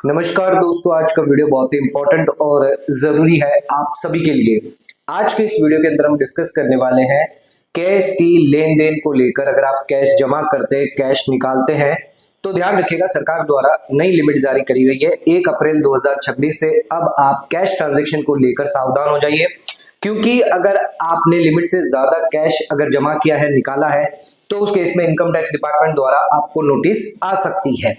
नमस्कार दोस्तों, आज का वीडियो बहुत ही इंपॉर्टेंट और ज़रूरी है आप सभी के लिए। आज के इस वीडियो के अंदर हम डिस्कस करने वाले हैं कैश की लेन देन को लेकर। अगर आप कैश जमा करते हैं, कैश निकालते हैं तो ध्यान रखिएगा, सरकार द्वारा नई लिमिट जारी करी हुई है 1 अप्रैल 2026 से। अब आप कैश ट्रांजैक्शन को लेकर सावधान हो जाइए, क्योंकि अगर आपने लिमिट से ज्यादा कैश अगर जमा किया है, निकाला है, तो उस केस में इनकम टैक्स डिपार्टमेंट द्वारा आपको नोटिस आ सकती है।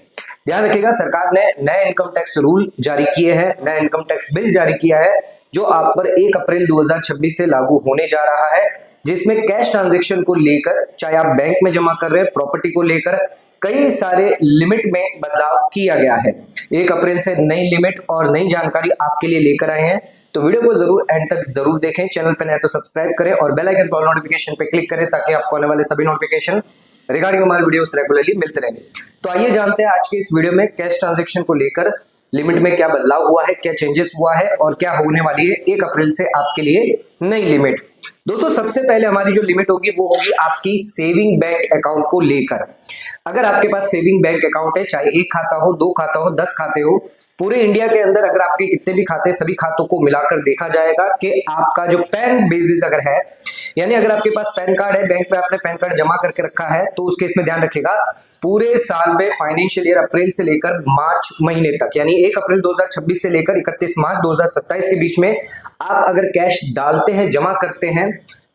ध्यान रखिएगा, सरकार ने नए इनकम टैक्स रूल जारी किए हैं, नया इनकम टैक्स बिल जारी किया है जो आप पर 1 अप्रैल 2026 से लागू होने जा रहा है, जिसमें कैश ट्रांजैक्शन को लेकर, चाहे आप बैंक में जमा कर रहे हैं, प्रॉपर्टी को लेकर कई सारे लिमिट में बदलाव किया गया है। 1 अप्रैल से नई लिमिट और नई जानकारी आपके लिए लेकर आए हैं, तो वीडियो को जरूर एंड तक जरूर देखें। चैनल पर नए तो सब्सक्राइब करें और बेल आइकन पर नोटिफिकेशन पे क्लिक करें, ताकि आपको आने वाले सभी नोटिफिकेशन रिगार्डिंग हमारे वीडियोस रेगुलरली मिलते रहेंगे। तो आइए जानते हैं आज के इस वीडियो में कैश ट्रांजैक्शन को लेकर लिमिट में क्या बदलाव हुआ है, क्या चेंजेस हुआ है और क्या होने वाली है 1 अप्रैल से आपके लिए नई लिमिट। दोस्तों, सबसे पहले हमारी जो लिमिट होगी वो होगी आपकी सेविंग बैंक अकाउंट को लेकर। अगर आपके पास सेविंग बैंक अकाउंट है, चाहे 1 खाता हो, 2 खाता हो, 10 खाते हो, पूरे इंडिया के अंदर अगर आपके कितने भी खाते, सभी खातों को मिलाकर देखा जाएगा कि आपका जो पैन बेसिस अगर है, यानी अगर आपके पास पैन कार्ड है, बैंक में आपने पैन कार्ड जमा करके रखा है, तो उस केस में ध्यान रखिएगा पूरे साल में फाइनेंशियल ईयर अप्रैल से लेकर मार्च महीने तक, यानी 1 अप्रैल 2026 से लेकर 31 मार्च 2027 के बीच में आप अगर कैश डालते हैं, जमा करते हैं,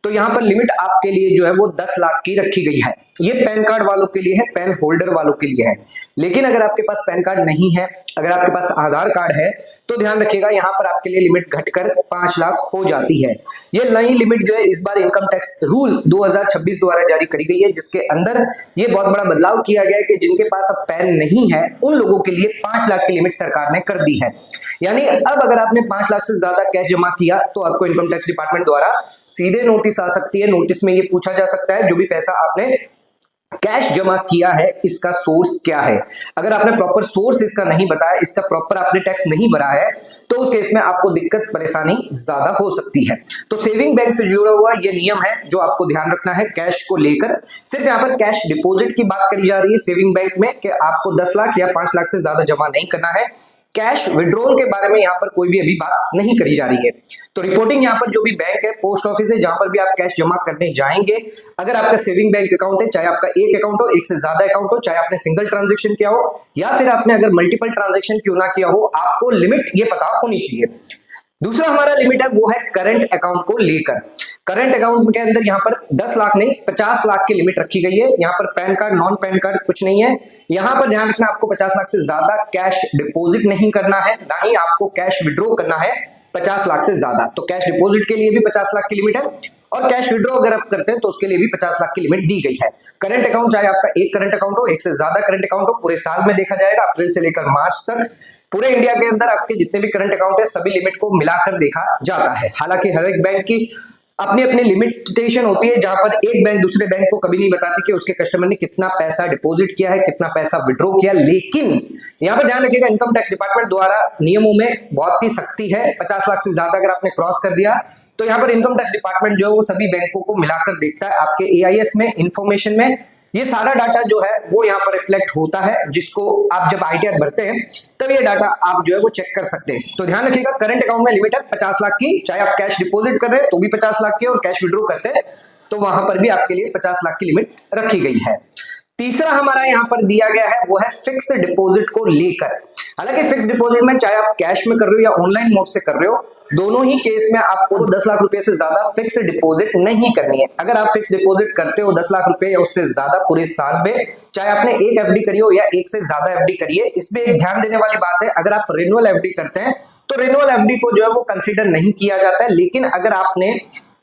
तो यहां पर लिमिट आपके लिए जो है वो 10 लाख की रखी गई है। ये पैन कार्ड वालों के लिए है, पैन होल्डर वालों के लिए है। लेकिन अगर आपके पास पैन कार्ड नहीं है, अगर आपके पास आधार कार्ड है, तो ध्यान रखिएगा यहां पर आपके लिए लिमिट घटकर 5 लाख हो जाती है। ये नई लिमिट जो है इस बार इनकम टैक्स रूल 2026 द्वारा जारी करी गई है, जिसके अंदर ये बहुत बड़ा बदलाव किया गया है कि जिनके पास अब पैन नहीं है उन लोगों के लिए 5 लाख की लिमिट सरकार ने कर दी है। यानी अब अगर आपने 5 लाख से ज्यादा कैश जमा किया तो आपको इनकम टैक्स डिपार्टमेंट द्वारा सीधे नोटिस आ सकती है। नोटिस में ये पूछा जा सकता है जो भी पैसा आपने कैश जमा किया है इसका सोर्स क्या है। अगर आपने प्रॉपर सोर्स इसका नहीं बताया, इसका प्रॉपर आपने टैक्स नहीं भरा है, तो उस केस में आपको दिक्कत परेशानी ज्यादा हो सकती है। तो सेविंग बैंक से जुड़ा हुआ ये नियम है जो आपको ध्यान रखना है कैश को लेकर। सिर्फ यहाँ पर कैश डिपॉजिट की बात करी जा रही है सेविंग बैंक में कि आपको 10 लाख या 5 लाख से ज्यादा जमा नहीं करना है। कैश विड्रॉल के बारे में यहाँ पर कोई भी अभी बात नहीं करी जा रही है। तो रिपोर्टिंग यहाँ पर जो भी बैंक है, पोस्ट ऑफिस है, जहां पर भी आप कैश जमा करने जाएंगे, अगर आपका सेविंग बैंक अकाउंट है, चाहे आपका एक अकाउंट हो, एक से ज्यादा अकाउंट हो, चाहे आपने सिंगल ट्रांजेक्शन किया हो या फिर आपने अगर मल्टीपल ट्रांजेक्शन क्यों ना किया हो, आपको लिमिट ये पता होनी चाहिए। दूसरा हमारा लिमिट है वो है करंट अकाउंट को लेकर। करंट अकाउंट के अंदर यहाँ पर 10 लाख नहीं 50 लाख की लिमिट रखी गई है। यहाँ पर pan card, non pan card कुछ नहीं है। यहाँ पर ध्यान रखना, आपको 50 लाख से ज्यादा कैश डिपॉजिट नहीं करना है, ना ही आपको कैश विड्रॉ करना है 50 लाख से ज्यादा। तो कैश डिपॉजिट के लिए भी 50 लाख की लिमिट है और कैश विड्रॉ अगर आप करते हैं तो उसके लिए भी 50 लाख की लिमिट दी गई है। करंट अकाउंट चाहे आपका एक करंट अकाउंट हो, एक से ज्यादा करंट अकाउंट हो, पूरे साल में देखा जाएगा अप्रैल से लेकर मार्च तक पूरे इंडिया के अंदर आपके जितने भी करंट अकाउंट है सभी लिमिट को मिलाकर देखा जाता है। हालांकि हर एक बैंक की अपनी अपनी लिमिटेशन होती है, जहां पर एक बैंक दूसरे बैंक को कभी नहीं बताती कि उसके कस्टमर ने कितना पैसा डिपॉजिट किया है, कितना पैसा विड्रॉ किया। लेकिन यहां पर ध्यान रखिएगा, इनकम टैक्स डिपार्टमेंट द्वारा नियमों में बहुत ही सख्ती है। 50 लाख से ज्यादा अगर आपने क्रॉस कर दिया तो यहां पर इनकम टैक्स डिपार्टमेंट जो है वो सभी बैंकों को मिलाकर देखता है। आपके एआईएस में, इंफॉर्मेशन में ये सारा डाटा जो है वो यहाँ पर रिफ्लेक्ट होता है, जिसको आप जब आईटीआर भरते हैं तब ये डाटा आप जो है वो चेक कर सकते हैं। तो ध्यान रखिएगा, करंट अकाउंट में लिमिट है 50 लाख की, चाहे आप कैश डिपॉजिट कर रहे हैं तो भी 50 लाख की और कैश विड्रॉ करते हैं तो वहां पर भी आपके लिए 50 लाख की लिमिट रखी गई है। तीसरा हमारा यहाँ पर दिया गया है वो है फिक्स डिपॉजिट को लेकर। हालांकि फिक्स डिपॉजिट में चाहे आप कैश में कर रहे हो या ऑनलाइन मोड से कर रहे हो, दोनों ही केस में आपको 10 लाख रुपए से ज्यादा फिक्स डिपॉजिट नहीं करनी है। अगर आप फिक्स डिपॉजिट करते हो 10 लाख रुपए या उससे ज्यादा पूरे साल में, चाहे आपने एक एफडी करी हो या एक से ज्यादा एफडी करी है, इसमें एक ध्यान देने वाली बात है, अगर आप रिन्यूअल एफडी करते हैं तो रिन्यूअल एफडी को जो है वो कंसीडर नहीं किया जाता है। लेकिन अगर आपने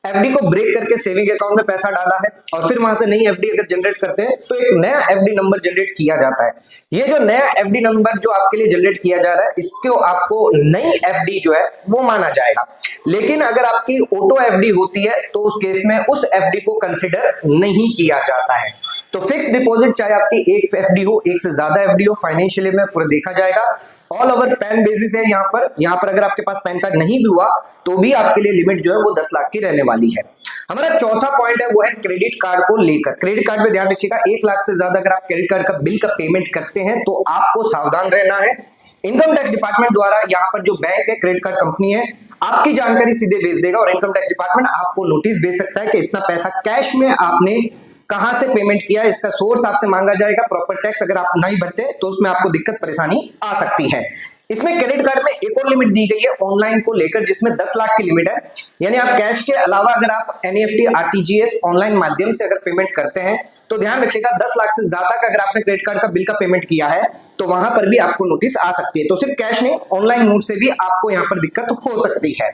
एफडी को ब्रेक करके सेविंग अकाउंट में पैसा डाला है और फिर वहां से नई एफडी अगर जनरेट करते हैं तो एक नया एफडी नंबर जनरेट किया जाता है। ये जो नया एफडी नंबर जो आपके लिए जनरेट किया जा रहा है, इसको आपको नई एफडी जो है वो माना जाएगा। लेकिन अगर आपकी ऑटो एफडी होती है तो उस केस में उस एफडी को कंसिडर नहीं किया जाता है। तो फिक्स डिपॉजिट चाहे आपकी एक एफडी हो, एक से ज्यादा एफडी हो, फाइनेंशियली में पूरा देखा जाएगा। ऑल ओवर पैन बेसिस है यहाँ पर अगर आपके पास पैन कार्ड नहीं भी हुआ तो भी आपके लिए लिमिट जो है वो 10 लाख की रहने वाली है। हमारा चौथा पॉइंट है वो है क्रेडिट कार्ड को लेकर। क्रेडिट कार्ड में ध्यान रखिएगा, 1 लाख से ज्यादा अगर आप क्रेडिट कार्ड का बिल का पेमेंट करते हैं तो आपको सावधान रहना है। इनकम टैक्स डिपार्टमेंट द्वारा यहाँ पर जो बैंक है, क्रेडिट कार्ड कंपनी है, आपकी जानकारी सीधे भेज देगा और इनकम टैक्स डिपार्टमेंट आपको नोटिस भेज सकता है कि इतना पैसा कैश में आपने कहां से पेमेंट किया, इसका सोर्स आपसे मांगा जाएगा। प्रॉपर टैक्स अगर आप नहीं भरते तो उसमें आपको दिक्कत परेशानी आ सकती है। इसमें क्रेडिट कार्ड में एक और लिमिट दी गई है ऑनलाइन को लेकर, जिसमें 10 लाख की लिमिट है। यानी आप कैश के अलावा अगर आप एनईएफटी, आरटीजीएस ऑनलाइन माध्यम से अगर पेमेंट करते हैं तो ध्यान रखिएगा 10 लाख से ज्यादा का अगर आपने क्रेडिट कार्ड का बिल का पेमेंट किया है तो वहां पर भी आपको नोटिस आ सकती है। तो सिर्फ कैश नहीं, ऑनलाइन मोड से भी आपको यहाँ पर दिक्कत हो सकती है।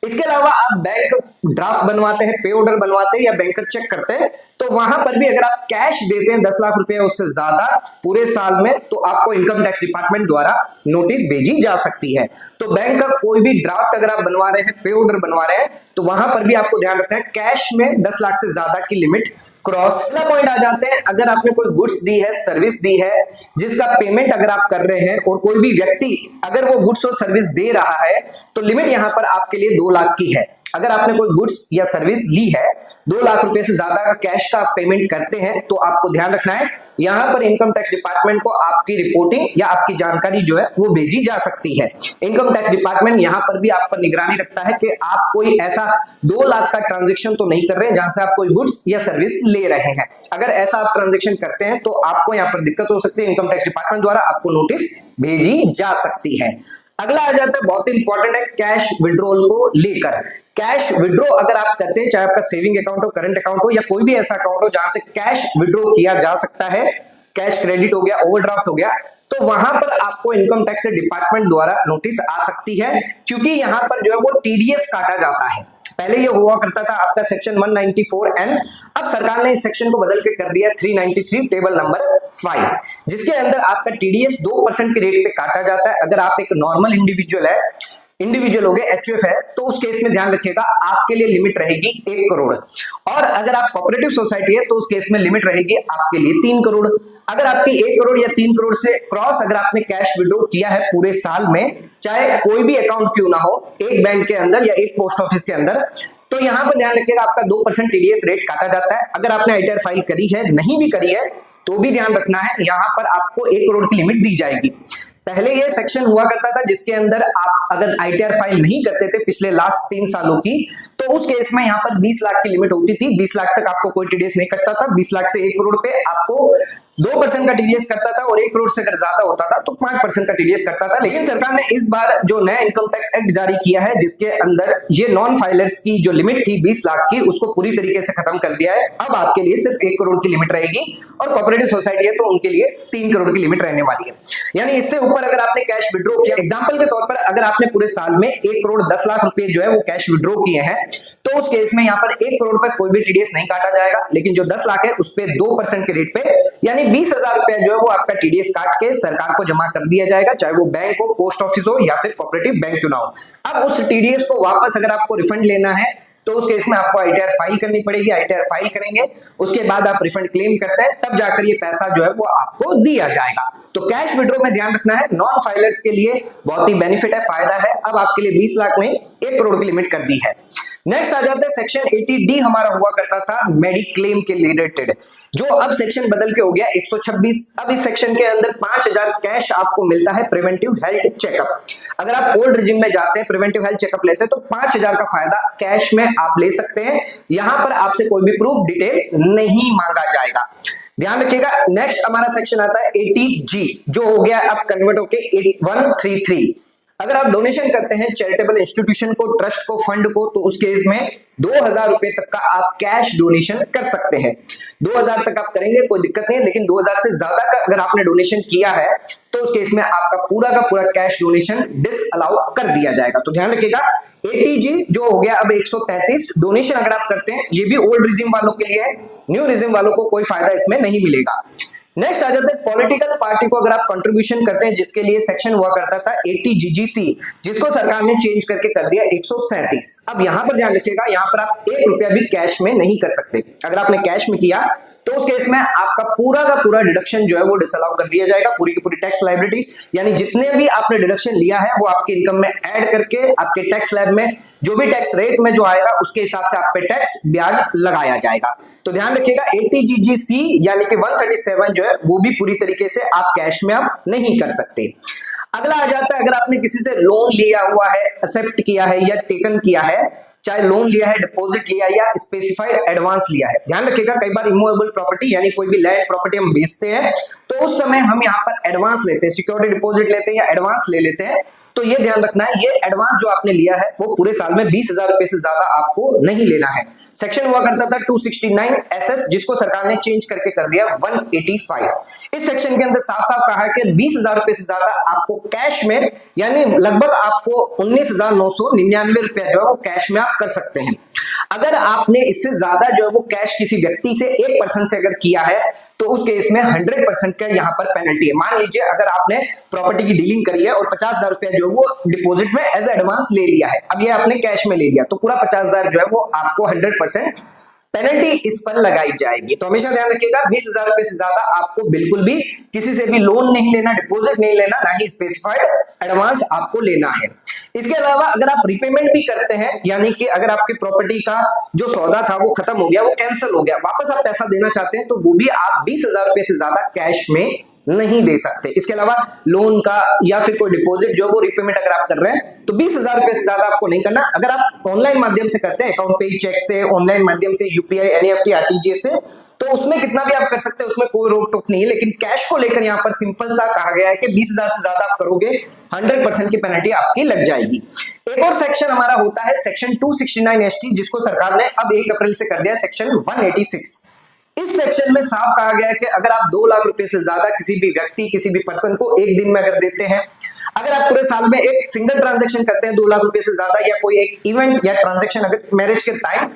इसके अलावा आप बैंक ड्राफ्ट बनवाते हैं, पे ऑर्डर बनवाते हैं या बैंकर चेक करते हैं तो वहां पर भी अगर आप कैश देते हैं 10 लाख रुपए उससे ज्यादा पूरे साल में तो आपको इनकम टैक्स डिपार्टमेंट द्वारा नोटिस भेजी जा सकती है। तो बैंक का कोई भी ड्राफ्ट अगर आप बनवा रहे हैं, पे ऑर्डर बनवा रहे हैं तो वहां पर भी आपको ध्यान रखना है कैश में 10 लाख से ज्यादा की लिमिट क्रॉस। अगला पॉइंट आ जाते हैं, अगर आपने कोई गुड्स दी है, सर्विस दी है, जिसका पेमेंट अगर आप कर रहे हैं और कोई भी व्यक्ति अगर वो गुड्स और सर्विस दे रहा है तो लिमिट यहां पर आपके लिए 2 लाख की है। अगर आपने कोई गुड्स या सर्विस ली है, 2 लाख रुपए से ज्यादा का कैश का आप पेमेंट करते हैं तो आपको ध्यान रखना है यहां पर इनकम टैक्स डिपार्टमेंट को आपकी रिपोर्टिंग या आपकी जानकारी जो है वो भेजी जा सकती है। इनकम टैक्स डिपार्टमेंट यहां पर भी आप पर निगरानी रखता है कि आप कोई ऐसा 2 लाख का ट्रांजेक्शन तो नहीं कर रहे हैं जहां से आप कोई गुड्स या सर्विस ले रहे हैं। अगर ऐसा आप ट्रांजेक्शन करते हैं तो आपको यहाँ पर दिक्कत हो सकती है, इनकम टैक्स डिपार्टमेंट द्वारा आपको नोटिस भेजी जा सकती है। अगला आ जाता है, बहुत इंपॉर्टेंट है, कैश विड्रॉल को लेकर। कैश विड्रॉ अगर आप करते हैं, चाहे आपका सेविंग अकाउंट हो, करंट अकाउंट हो या कोई भी ऐसा अकाउंट हो जहां से कैश विड्रॉ किया जा सकता है, कैश क्रेडिट हो गया, ओवरड्राफ्ट हो गया, तो वहां पर आपको इनकम टैक्स डिपार्टमेंट द्वारा नोटिस आ सकती है क्योंकि यहां पर जो है वो टीडीएस काटा जाता है। पहले ये हुआ करता था आपका सेक्शन 194N, अब सरकार ने इस सेक्शन को बदल के कर दिया 393 टेबल नंबर 5, जिसके अंदर आपका टीडीएस 2% के रेट पे काटा जाता है। अगर आप एक नॉर्मल इंडिविजुअल हो गए, एचयूएफ है, तो उस केस में ध्यान रखिएगा आपके लिए लिमिट रहेगी 1 करोड़, और अगर आप कोऑपरेटिव सोसाइटी है तो उस केस में लिमिट रहेगी आपके लिए 3 करोड़। अगर आपकी 1 करोड़ या 3 करोड़ से क्रॉस अगर आपने कैश विड्रॉ किया है पूरे साल में, चाहे कोई भी अकाउंट क्यों ना हो, एक बैंक के अंदर या एक पोस्ट ऑफिस के अंदर, तो यहां पर ध्यान रखिएगा आपका 2% टीडीएस रेट काटा जाता है। अगर आपने आईटीआर फाइल करी है, नहीं भी करी है तो भी ध्यान रखना है, यहां पर आपको 1 करोड़ की लिमिट दी जाएगी। पहले ये सेक्शन हुआ करता था जिसके अंदर आप अगर आईटीआर फाइल नहीं करते थे पिछले लास्ट 3 सालों की, तो उस केस में यहां पर 20 लाख की लिमिट होती थी। 20 लाख तक आपको कोई टीडीएस नहीं कटता था। 20 लाख से 1 करोड़ पे आपको 2% का टीडीएस कटता था और 1 करोड़ से अगर ज्यादा होता था तो 5% का टीडीएस कटता था। लेकिन सरकार ने इस बार जो नया इनकम टैक्स एक्ट जारी किया है जिसके अंदर ये नॉन फाइलर्स की जो लिमिट थी 20 लाख की, उसको पूरी तरीके से खत्म कर दिया है। अब आपके लिए सिर्फ 1 करोड़ की लिमिट रहेगी और कोऑपरेटिव सोसाइटी है तो उनके लिए 3 करोड़ की लिमिट रहने वाली है। यानी इससे ऊपर अगर आपने कैश विड्रॉ किया, एग्जांपल के तौर पर अगर आपने पूरे साल में 1 करोड़ 10 लाख रुपए जो है वो कैश विड्रॉ किए हैं, तो उस केस में यहाँ पर 1 करोड़ पर कोई भी टीडीएस नहीं काटा जाएगा, लेकिन जो 10 लाख है उस पे 2% के रेट पे यानी 20,000 रुपए जो है वो आपका टीडीएस काट के सरकार को जमा कर दिया जाएगा, चाहे वो बैंक हो, पोस्ट ऑफिस हो या फिर कोऑपरेटिव बैंक क्यों ना हो। अब उस टीडीएस को वापस अगर आपको रिफंड लेना है तो उस केस में आपको आईटीआर फाइल करनी पड़ेगी। आईटीआर फाइल करेंगे, उसके बाद आप रिफंड क्लेम करते हैं, तब जाकर ये पैसा जो है वो आपको दिया जाएगा। तो कैश विड्रॉ में ध्यान रखना है, नॉन फाइलर्स के लिए बहुत ही बेनिफिट है, फायदा है। अब आपके लिए 20 लाख नहीं 1 करोड़ की लिमिट कर दी है। नेक्स्ट आ जाता है सेक्शन 80D, हमारा हुआ करता था मेडिक्लेम के रिलेटेड, जो अब सेक्शन बदल के हो गया 126। अब इस सेक्शन के अंदर 5,000 कैश आपको मिलता है प्रिवेंटिव हेल्थ चेकअप। अगर आप ओल्ड रिजिम में जाते हैं, प्रिवेंटिव हेल्थ चेकअप लेते हैं तो 5,000 का फायदा कैश में आप ले सकते हैं। यहां पर आपसे कोई भी प्रूफ डिटेल नहीं मांगा जाएगा, ध्यान रखिएगा। नेक्स्ट हमारा सेक्शन आता है 80G, जो हो गया अब कन्वर्ट होके 8133। अगर आप डोनेशन करते हैं चैरिटेबल इंस्टीट्यूशन को, ट्रस्ट को, फंड को, तो उस केस में 2,000 रुपए तक का आप कैश डोनेशन कर सकते हैं। 2,000 तक आप करेंगे कोई दिक्कत नहीं है, लेकिन 2,000 से ज्यादा का अगर आपने डोनेशन किया है तो उस केस में आपका पूरा का पूरा कैश डोनेशन डिसअलाउ कर दिया जाएगा। तो ध्यान रखिएगा 80G जो हो गया अब 133। डोनेशन अगर आप करते हैं, ये भी ओल्ड रिजिम वालों के लिए है, न्यू रिजिम वालों को कोई फायदा इसमें नहीं मिलेगा। नेक्स्ट आ जाते हैं पॉलिटिकल पार्टी को अगर आप कंट्रीब्यूशन करते हैं, जिसके लिए सेक्शन हुआ करता था 80 जीजीसी, जिसको सरकार ने चेंज करके कर दिया 137। अब यहां पर ध्यान रखिएगा, यहां पर आप 1 रुपया भी कैश में नहीं कर सकते। अगर आपने कैश में किया तो उस केस में आपका पूरा का पूरा डिडक्शन जो है वो डिसअलाउ कर दिया जाएगा, पूरी की पूरी टैक्स लायबिलिटी, यानी जितने भी आपने डिडक्शन लिया है वो आपके इनकम में ऐड करके आपके टैक्स स्लैब में जो भी टैक्स रेट में जो आएगा उसके हिसाब से आप पे टैक्स ब्याज लगाया जाएगा। तो ध्यान रखिएगा 80 जीजीसी यानी कि 137 जो है वो भी पूरी तरीके से आप कैश में आप नहीं कर सकते। अगला आ जाता है, अगर आपने किसी से लोन लिया हुआ है, एक्सेप्ट किया है या टेकन किया है, चाहे लोन लिया है, डिपॉजिट लिया है या स्पेसिफाइड एडवांस लिया है। ध्यान रखिएगा कई बार इमूवेबल प्रॉपर्टी यानी कोई भी लैंड प्रॉपर्टी हम बेचते हैं तो उस समय हम यहाँ पर एडवांस लेते हैं, सिक्योरिटी डिपॉजिट लेते हैं या एडवांस ले लेते हैं। तो ये ध्यान रखना है, ये एडवांस जो आपने लिया है वो पूरे साल में 20,000 रुपए से ज्यादा आपको नहीं लेना है। सेक्शन हुआ करता था 269 SS, जिसको सरकार ने चेंज करके कर दिया 185। इस सेक्शन के अंदर साफ साफ कहा है कि 20,000 रुपए से ज्यादा आपको कैश में, यानी लगभग आपको 19,999 रुपया जो है वो कैश में आप कर सकते हैं। अगर आपने इससे ज्यादा जो है वो कैश किसी व्यक्ति से, एक पर्सन से अगर किया है तो उस केस में 100% का यहाँ पर पेनल्टी है। मान लीजिए अगर आपने प्रॉपर्टी की डीलिंग करी है और 50,000 रुपया जो है वो डिपॉजिट में एज एडवांस ले लिया है, अब ये आपने कैश में ले लिया तो पूरा 50,000 जो है वो आपको 100% पेनल्टी इस पर लगाई जाएगी। तो हमेशा ध्यान रखिएगा 20,000 रुपए से ज्यादा आपको बिल्कुल भी किसी से भी लोन नहीं लेना, डिपॉजिट नहीं लेना, ना ही स्पेसिफाइड एडवांस आपको लेना है। इसके अलावा अगर आप रिपेमेंट भी करते हैं, यानी कि अगर आपकी प्रॉपर्टी का जो सौदा था वो खत्म हो गया, वो कैंसिल हो गया, वापस आप पैसा देना चाहते हैं तो वो भी आप 20,000 रुपए से ज्यादा कैश में नहीं दे सकते। इसके अलावा लोन का या फिर कोई डिपॉजिट जो वो रिपेमेंट अगर आप कर रहे हैं तो 20,000 रुपए से ज्यादा आपको नहीं करना। अगर आप ऑनलाइन माध्यम से करते हैं, अकाउंट पे चेक से, ऑनलाइन माध्यम से, यूपीआई, एनईएफटी, आरटीजीएस से, तो उसमें कितना भी आप कर सकते हैं, उसमें कोई रोक टोक नहीं है। लेकिन कैश को लेकर यहाँ पर सिंपल सा कहा गया है कि 20,000 से ज्यादा आप करोगे 100% की पेनल्टी आपकी लग जाएगी। एक और सेक्शन हमारा होता है सेक्शन 269 ST, जिसको सरकार ने अब 1 अप्रैल से कर दिया सेक्शन 186। इस सेक्शन में साफ कहा गया है कि अगर आप 2 लाख रुपए से ज्यादा किसी भी व्यक्ति, किसी भी पर्सन को एक दिन में अगर देते हैं, अगर आप पूरे साल में एक सिंगल ट्रांजैक्शन करते हैं 2 लाख रुपए से ज्यादा, या कोई एक इवेंट या ट्रांजैक्शन अगर मैरिज के टाइम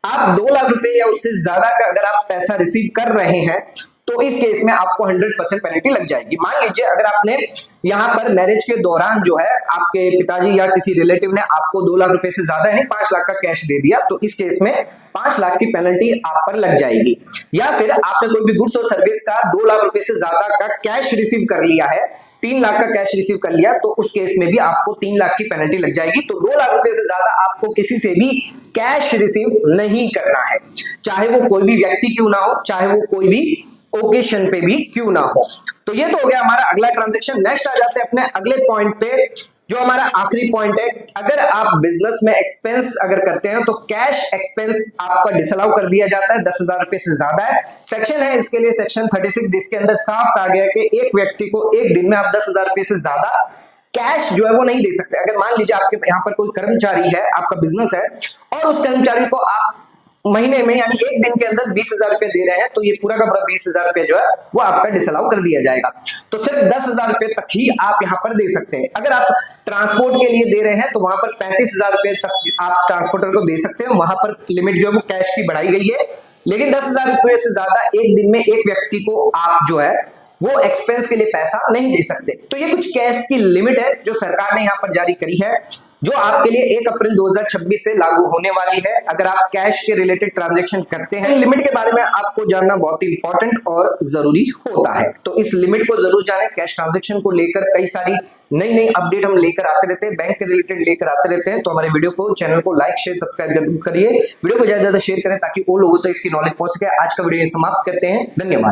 आप 2 लाख रुपए या उससे ज्यादा का अगर आप पैसा रिसीव कर रहे हैं तो इस केस में आपको 100% पेनल्टी लग जाएगी। मान लीजिए अगर आपने यहाँ पर मैरिज के दौरान जो है आपके पिताजी या किसी रिलेटिव ने आपको 2 लाख रुपए से ज्यादा यानी 5 लाख का कैश दे दिया, तो इस केस में 5 लाख की पेनल्टी आप पर लग जाएगी। या फिर आपने कोई भी गुड्स और सर्विस का 2 लाख रुपए से ज्यादा का कैश रिसीव कर लिया है, 3 लाख का कैश रिसीव कर लिया, तो उस केस में भी आपको 3 लाख की पेनल्टी लग जाएगी। तो 2 लाख रुपए से ज्यादा आपको किसी से भी कैश रिसीव नहीं करना है, चाहे वो कोई भी व्यक्ति क्यों ना हो, चाहे वो कोई भी ओकेशन पे भी क्यों ना हो। तो ये तो हो गया हमारा अगला ट्रांजैक्शन। नेक्स्ट आ जाते हैं अपने अगले पॉइंट पे, जो हमारा आखिरी पॉइंट है। अगर आप बिजनेस में एक्सपेंस अगर करते हैं तो कैश एक्सपेंस आपका डिसअलाउ कर दिया जाता है, 10,000 रुपए से ज्यादा है। सेक्शन है इसके लिए सेक्शन 36, जिसके अंदर साफ कहा गया है कि एक व्यक्ति को एक दिन में आप 10,000 रुपए से ज्यादा कैश जो है वो नहीं दे सकते। अगर मान लीजिए आपके यहाँ पर कोई कर्मचारी है, आपका बिजनेस है और उस कर्मचारी को आप महीने में यानी एक दिन के अंदर 20,000 रुपए दे रहे हैं, तो ये पूरा का पूरा 20,000 रुपए जो है वो आपका डिसअलाउ कर दिया जाएगा। तो सिर्फ 10,000 रुपए तक ही आप यहाँ पर दे सकते हैं। अगर आप ट्रांसपोर्ट के लिए दे रहे हैं तो वहां पर 35,000 रुपए तक आप ट्रांसपोर्टर को दे सकते हैं, वहां पर लिमिट जो है वो कैश की बढ़ाई गई है। लेकिन 10,000 रुपए से ज्यादा एक दिन में एक व्यक्ति को आप जो है वो एक्सपेंस के लिए पैसा नहीं दे सकते। तो ये कुछ कैश की लिमिट है जो सरकार ने यहाँ पर जारी करी है, जो आपके लिए 1 अप्रैल 2026 से लागू होने वाली है। अगर आप कैश के रिलेटेड ट्रांजैक्शन करते हैं, लिमिट के बारे में आपको जानना बहुत ही इंपॉर्टेंट और जरूरी होता है। तो इस लिमिट को जरूर जानें। कैश ट्रांजैक्शन को लेकर कई सारी नई नई अपडेट हम लेकर आते रहते हैं, बैंक के रिलेटेड लेकर आते रहते हैं। तो हमारे वीडियो को, चैनल को लाइक शेयर सब्सक्राइब जरूर करिए, वीडियो को ज्यादा से ज्यादा शेयर करें ताकि और लोगों तक इसकी नॉलेज पहुंच सके। आज का वीडियो समाप्त करते हैं, धन्यवाद।